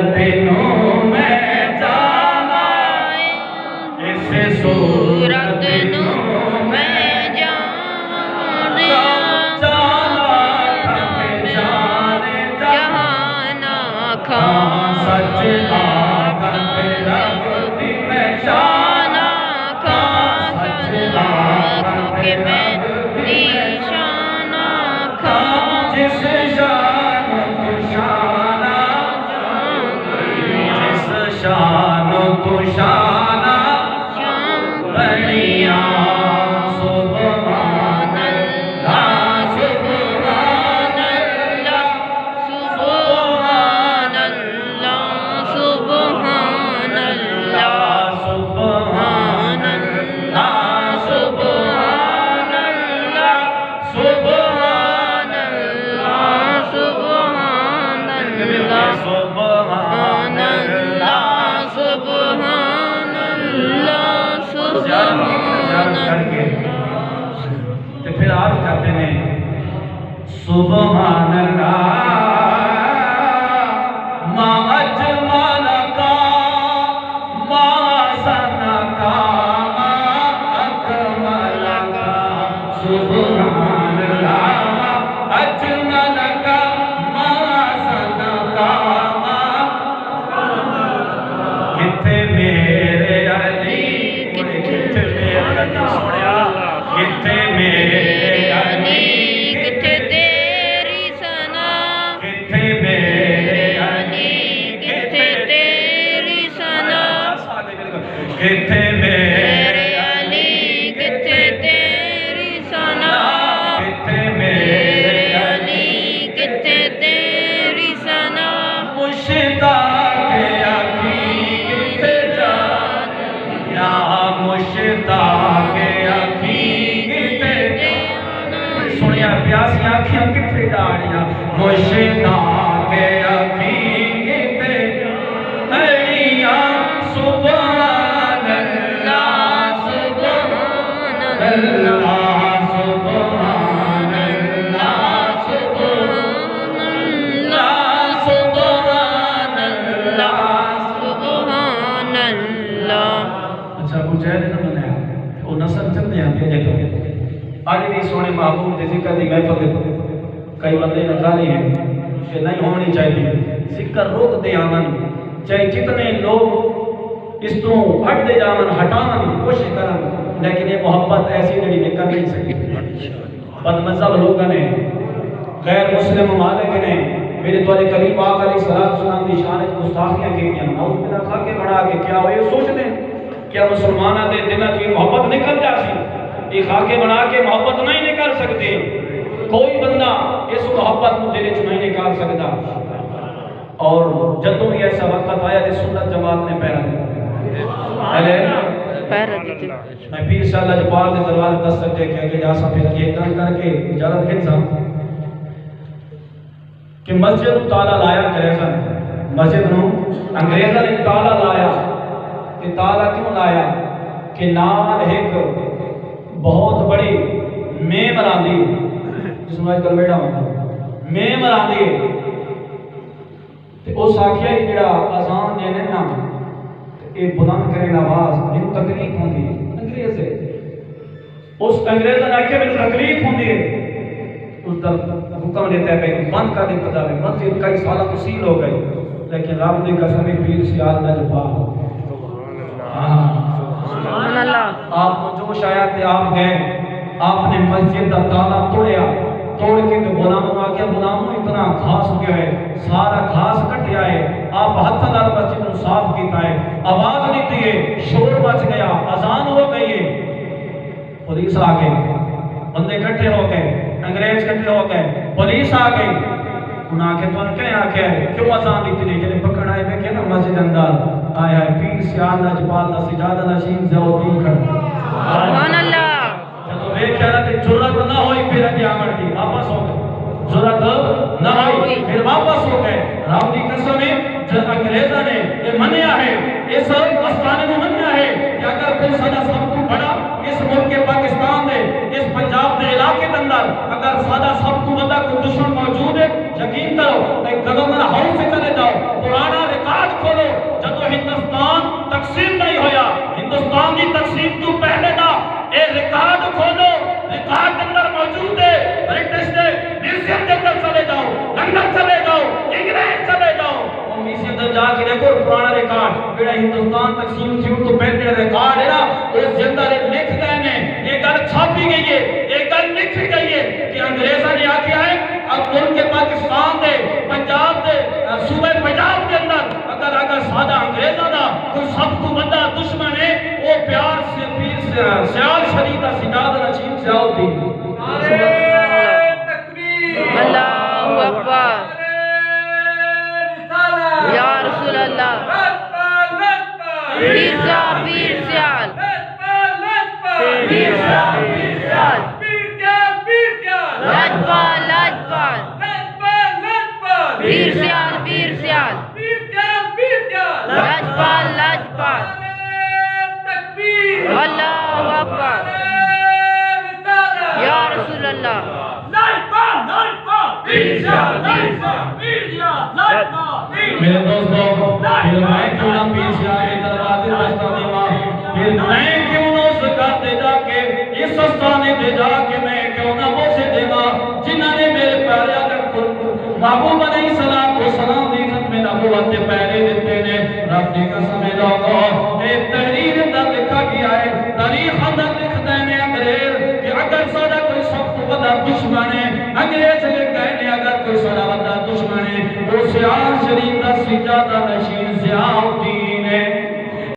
सूरत नूं मैं जाना, इस सूरत नूं मैं जाना, जाना खां सच आखत रब दी पहचाना, खां सच आखत मैं निशाना, खां जिस शान तू शाना, जिस शान तू शाना बनिया। सुभान अल्लाह सुभान अल्लाह सुभान अल्लाह सुभान अल्लाह सुभान अल्लाह सुभान अल्लाह सुभान अल्लाह सुभान अल्लाह सुभान अल्लाह सुभान अल्लाह सुभान अल्लाह। तो फिर आप कहते हैं सुभान अल्लाह मा अजमल का मा सना का मा अकमल का, सुभान अल्लाह मा अजमल का मा सना का मा, किथे मेरे अली किथे मेरे सोनिया, किथे मेरे अली किथे तेरी सना, किथे मेरे अली किथे तेरी सना, किथे मेरे अली किथे तेरी सना, किथे मेरे अली किथे तेरी सना, मुश्ताक अखी किथे जान या मुश्ताक अखी किथे, सुनिया प्यासी अखियां किथे जानिया, मुश्ताक अखी किथे अड़िया। सुभान अल्लाह सुभान अल्लाह सुभान अल्लाह सुभान अल्लाह सुभान अल्लाह सुभान अल्लाह। अच्छा मुजाहिद ने बनाया वो नसल चलते आते हैं तो आज भी सोने महबूब दे जिक्र दी महफिल कई बंदे नजारे हैं कि नहीं होनी चाहिए, जिक्र रोक दे आमन, चाहे जितने लोग इस तो हट दे जावन हटावन की कोशिश करन, लेकिन ये मोहब्बत ऐसी नहीं निकल नहीं सकती। बदमज़हब लोगों ने गैर मुस्लिम ममालिक ने मेरे द्वारे करीब पाक अलैहिस्सलाम की शान गुस्ताखियां कीतियां, नौज़ बिल्लाह खाके बना के क्या हो ये सोचते क्या मुसलमाना दे दिलों की मोहब्बत निकल जासी, ये खाके बना के मोहब्बत नहीं निकल सकती, कोई बंदा इस मोहब्बत को दिल च नहीं निकाल सकता। और जदों भी ऐसा वक्त आया कि सुन्नत जमात ने पैरा दिया, मैं पीर साहब लजपाल के दरबार दस्तक दे के आगे जा सा, फिर ये गल करके इजाजत के सा कि मस्जिद को ताला लाया अंग्रेज़ा ने, मस्जिद को अंग्रेज़ा ने ताला लाया, कि ताला क्यों लाया कि नाल एक बहुत बड़ी मेम आंदी जिसमें आजकल बेड़ा होता मेम आंदी ते उस आखिया कि जेड़ा अजान देने ना ये बुलंद करें आवाज मैंने तकलीफ होती है, अंग्रेज है उस अंग्रेज ने आखिया मैंने तकलीफ होती है, उस हुक्म देता है भाई बंद कर दे जावे, मस्जिद कई साल तो सील हो गई, लेकिन रब की कसम पीर सियाल ना जपा आप जोश आया थे आप गए, आपने मस्जिद का ताला तोड़या, तोड़ के तो गुलामों आ गया, गुलामों इतना घास हो गया है, सारा घास कटिया है, आप हाथ नाल मस्जिद को साफ किया है, आवाज दी है, शोर मच गया, अजान हो गई है, पुलिस आ गई, बंदे इकट्ठे हो गए, अंग्रेज इकट्ठे हो गए, पुलिस आ गई, उन्हें आके तो क्या आखे क्यों अजान दी थी, जब पकड़ आए देखे ना मस्जिद अंदर आया है पीर सियाल लजपाल दा सिजादा नशीन ज़ौकी खड़ा, सुभान अल्लाह। जब देखा ना ते जुर्रत ना होई फिर अगे आमड़ दी वापस हो गए, जुर्रत ना होई फिर वापस हो गए, रब दी कसम है जब अंग्रेज़ा ने ये मनिया है, इस आस्थाने को मनिया है कि अगर कोई साडा सब तो बड़ा इस मुल्क के पाकिस्तान दे इस पंजाब दे इलाके के अंदर अगर साडा सब तो बड़ा कोई दुश्मन मौजूद है, यकीन करो एक गवर्नर हाउस से चले जाओ, पुराना रिकॉर्ड جا کے دیکھو پرانا ریکارڈ جڑا ہندوستان تقسیم تھی تو پہلے ریکارڈ ہے نا اس کے اندر لکھ گئے ہیں یہ گل چھاپی گئی ہے یہ گل لکھی گئی ہے کہ انگریزاں نے آکھیا ہے اب ملک پاکستان دے پنجاب دے صوبے پنجاب کے اندر اگر سادہ انگریزاں دا کوئی سب کو بڑا دشمن ہے وہ پیار سے پیر سیال شریف دا سجاد نشین سیال تھی اللہ اکبر یا رسول اللہ پیر سیال پیر سیال پیر سیال لاجپال لاجپال پیر سیال پیر سیال لاجپال لاجپال اللہ اکبر یا رسول اللہ میرے دوستوں پھر میں کیوں نہ پیر سیال کی طرح دل رشتہ دیوا پھر میں کیوں نہ اس گھر دے جا کے اس استانے دے جا کے میں کیوں نہ وہ سے دیوا جنہوں نے میرے پیارے اگر محبوب علیہ السلام دی خط میں نبوت کے پہرے دیتے نے رب دی قسم لوگو ایک تحریر اندر لکھا گیا ہے تاریخ اندر لکھ دینے انگریز کہ اگر سارا کوئی سب کو بڑا دشمن ہے انگریز لکھ گئے اگر کوئی سارا بڑا دشمن ہے وہ سیال شریف دا سجادہ نشین سیال تھی